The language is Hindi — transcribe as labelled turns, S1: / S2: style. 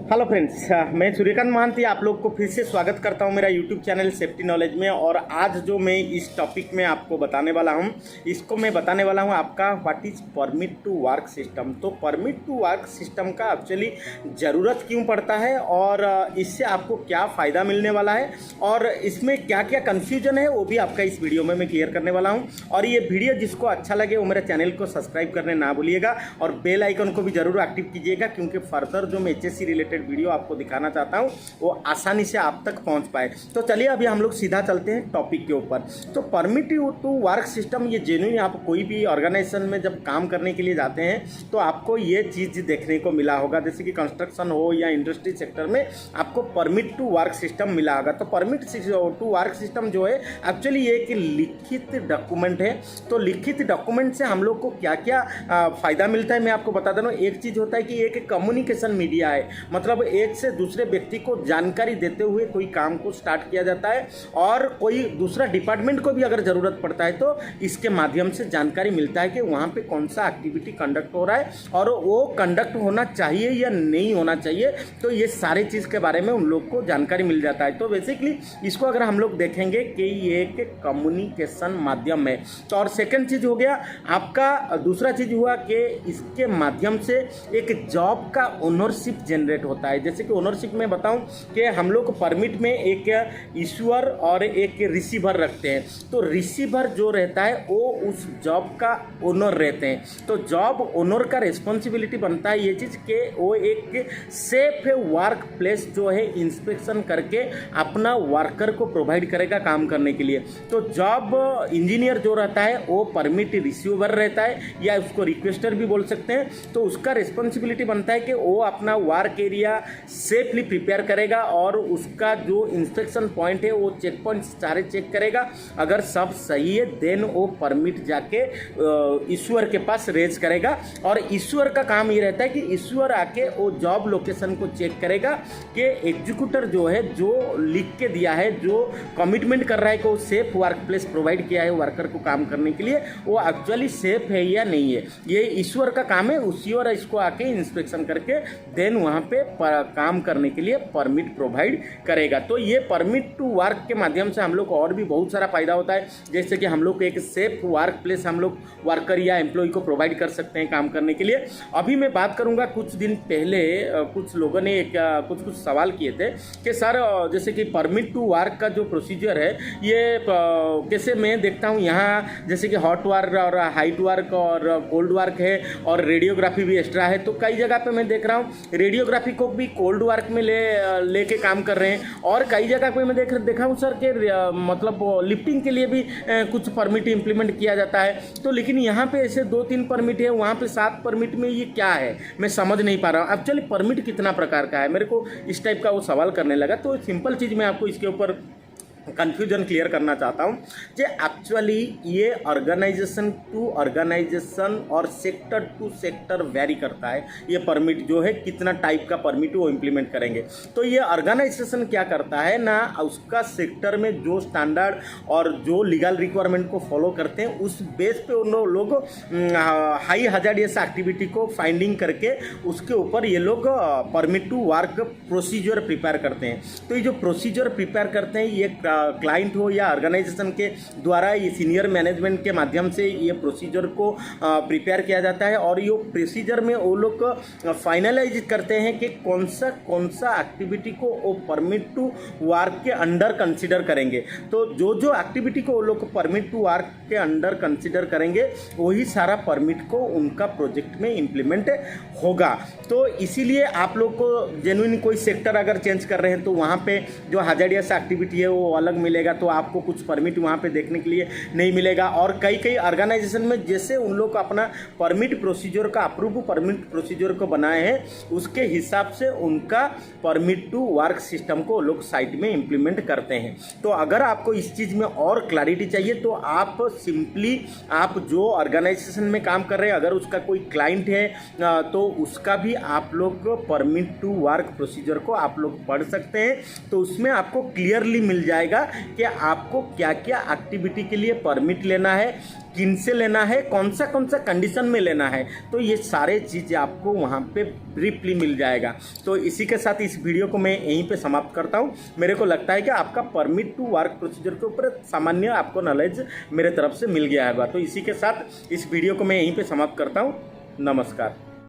S1: हेलो फ्रेंड्स, मैं सूर्यकांत महांती आप लोग को फिर से स्वागत करता हूं मेरा यूट्यूब चैनल सेफ्टी नॉलेज में। और आज जो मैं इस टॉपिक में आपको बताने वाला हूं, इसको मैं बताने वाला हूं आपका what is permit to work system. तो परमिट टू वर्क सिस्टम का एक्चुअली ज़रूरत क्यों पड़ता है और इससे आपको क्या फ़ायदा मिलने वाला है और इसमें क्या क्या कन्फ्यूजन है वो भी आपका इस वीडियो में मैं क्लियर करने वाला हूँ। और ये वीडियो जिसको अच्छा लगे वो मेरे चैनल को सब्सक्राइब करने ना भूलिएगा और बेल आइकन को भी ज़रूर एक्टिव कीजिएगा, क्योंकि फर्दर जो मैं HSC रिलेटेड वीडियो आपको दिखाना चाहता हूं वो आसानी से आप तक पहुंच पाए। तो चलिए अभी हम लोग सीधा चलते हैं टॉपिक के ऊपर। तो परमिट टू वर्क सिस्टम ये जेन्युइन, आप कोई भी ऑर्गेनाइजेशन में जब काम करने के लिए जाते हैं तो आपको ये चीज़ देखने को मिला होगा, जैसे कि कंस्ट्रक्शन हो या इंडस्ट्री सेक्टर में आपको परमिट टू वर्क सिस्टम मिला होगा। तो परमिट टू वर्क सिस्टम जो है एक्चुअली एक लिखित डॉक्यूमेंट है। तो लिखित डॉक्यूमेंट से हम लोग को क्या क्या फ़ायदा मिलता है मैं आपको बता दे रहा हूँ। एक चीज़ होता है कि एक कम्युनिकेशन मीडिया है, मतलब एक से दूसरे व्यक्ति को जानकारी देते हुए कोई काम को स्टार्ट किया जाता है और कोई दूसरा डिपार्टमेंट को भी अगर ज़रूरत पड़ता है तो इसके माध्यम से जानकारी मिलता है कि वहाँ पे कौन सा एक्टिविटी कंडक्ट हो रहा है और वो कंडक्ट होना चाहिए या नहीं होना चाहिए। तो ये सारे चीज़ के बारे में उन लोग को जानकारी मिल जाता है। तो बेसिकली इसको अगर हम लोग देखेंगे कि ये एक कम्युनिकेशन माध्यम है। तो और सेकेंड चीज़ हो गया आपका, दूसरा चीज़ हुआ कि इसके माध्यम से एक जॉब का ओनरशिप जनरेट होता है। जैसे कि ओनरशिप में बताऊं कि हम लोग परमिट में एक इश्यूअर और एक रिसीवर रखते हैं। तो रिसीवर जो रहता है वो उस जॉब का ओनर रहते हैं। तो जॉब ओनर का रिस्पॉन्सिबिलिटी बनता है ये चीज़ कि वो एक सेफ वर्क प्लेस जो है इंस्पेक्शन करके अपना वर्कर को प्रोवाइड करेगा काम करने के लिए। तो जॉब इंजीनियर जो रहता है वो परमिट रिसीवर रहता है या उसको रिक्वेस्टर भी बोल सकते हैं। तो उसका रिस्पॉन्सिबिलिटी बनता है कि वो अपना वर्क एरिया सेफली प्रिपेयर करेगा और उसका जो इंस्पेक्शन पॉइंट है वो चेक पॉइंट सारे चेक करेगा। अगर सब सही है देन वो परमिट जाके इश्यूअर के पास रेज करेगा। और इश्यूअर का काम ये रहता है कि इश्यूअर आके वो जॉब लोकेशन को चेक करेगा कि एग्जीक्यूटर जो है जो लिख के दिया है, जो कमिटमेंट कर रहा है कि वो सेफ वर्क प्लेस प्रोवाइड किया है वर्कर को काम करने के लिए, वो एक्चुअली सेफ है या नहीं है। ये इश्यूअर का काम है। इश्यूअर इसको आके इंस्पेक्शन करके देन वहाँ पे काम करने के लिए परमिट प्रोवाइड करेगा। तो ये परमिट टू वर्क के माध्यम से हम लोग को और भी बहुत सारा फायदा होता है, जैसे कि हम लोग एक सेफ वर्क प्लेस हम लोग वर्कर या एम्प्लॉय को प्रोवाइड कर सकते हैं काम करने के लिए। अभी मैं बात करूंगा, कुछ दिन पहले कुछ लोगों ने कुछ सवाल किए थे कि सर जैसे कि परमिट टू वर्क का जो प्रोसीजर है ये कैसे, मैं देखता हूँ यहाँ जैसे कि हॉट वर्क और हाइट वर्क और कोल्ड वर्क है और रेडियोग्राफी भी एक्स्ट्रा है। तो कई जगह पे मैं देख रहा हूँ रेडियोग्राफी को भी कोल्ड वर्क में लेके काम कर रहे हैं और कई जगह पे मैं देखा हूँ सर कि मतलब लिफ्टिंग के लिए भी कुछ परमिट इंप्लीमेंट किया जाता है। तो लेकिन यहाँ पे ऐसे 2-3 परमिट है, वहाँ पे 7 परमिट में ये क्या है मैं समझ नहीं पा रहा हूँ। एक्चुअली परमिट कितना प्रकार का है, मेरे को इस टाइप का वो सवाल करने लगा। तो सिंपल चीज़ मैं आपको इसके ऊपर कन्फ्यूजन क्लियर करना चाहता हूँ कि एक्चुअली ये ऑर्गेनाइजेशन टू ऑर्गेनाइजेशन और सेक्टर टू सेक्टर वेरी करता है। ये परमिट जो है कितना टाइप का परमिट वो इम्प्लीमेंट करेंगे। तो ये ऑर्गेनाइजेशन क्या करता है ना, उसका सेक्टर में जो स्टैंडर्ड और जो लीगल रिक्वायरमेंट को फॉलो करते हैं उस बेस पे उन लोग हाई हजार्डियस एक्टिविटी को फाइंडिंग करके उसके ऊपर ये लोग permit to work procedure prepare करते हैं। तो ये जो प्रोसीजर प्रिपेयर करते हैं ये क्लाइंट हो या ऑर्गेनाइजेशन के द्वारा ये सीनियर मैनेजमेंट के माध्यम से ये प्रोसीजर को प्रिपेयर किया जाता है और ये प्रोसीजर में वो लोग फाइनलाइज करते हैं कि कौन सा एक्टिविटी को वो परमिट टू वर्क के अंडर कंसीडर करेंगे। तो जो एक्टिविटी को वो लोग परमिट टू वर्क के अंडर कंसीडर करेंगे वही सारा परमिट को उनका प्रोजेक्ट में इम्प्लीमेंट होगा। तो इसीलिए आप लोग को जेन्युइन कोई सेक्टर अगर चेंज कर रहे हैं तो वहाँ पे जो हजार्डियस एक्टिविटी है वो अलग मिलेगा, तो आपको कुछ परमिट वहाँ पे देखने के लिए नहीं मिलेगा। और कई ऑर्गेनाइजेशन में जैसे उन लोग अपना परमिट प्रोसीजर का अप्रूव परमिट प्रोसीजर को बनाए हैं उसके हिसाब से उनका परमिट टू वर्क सिस्टम को लोग साइट में इम्प्लीमेंट करते हैं। तो अगर आपको इस चीज़ में और क्लैरिटी चाहिए तो आप सिंपली आप जो ऑर्गेनाइजेशन में काम कर रहे हैं अगर उसका कोई क्लाइंट है तो उसका भी आप लोग परमिट टू वर्क प्रोसीजर को आप लोग पढ़ सकते हैं। तो उसमें आपको क्लियरली मिल जाएगा जाएगा कि आपको क्या क्या एक्टिविटी के लिए परमिट लेना है, किन से लेना है, कौन सा कंडीशन में लेना है। तो ये सारे चीज़ आपको वहाँ पे ब्रीफली मिल जाएगा। तो इसी के साथ इस वीडियो को मैं यहीं पे समाप्त करता हूँ। मेरे को लगता है कि आपका परमिट टू वर्क प्रोसीजर के ऊपर सामान्य आपको नॉलेज मेरे तरफ से मिल गया है। तो इसी के साथ इस वीडियो को मैं यहीं पे समाप्त करता हूँ। नमस्कार।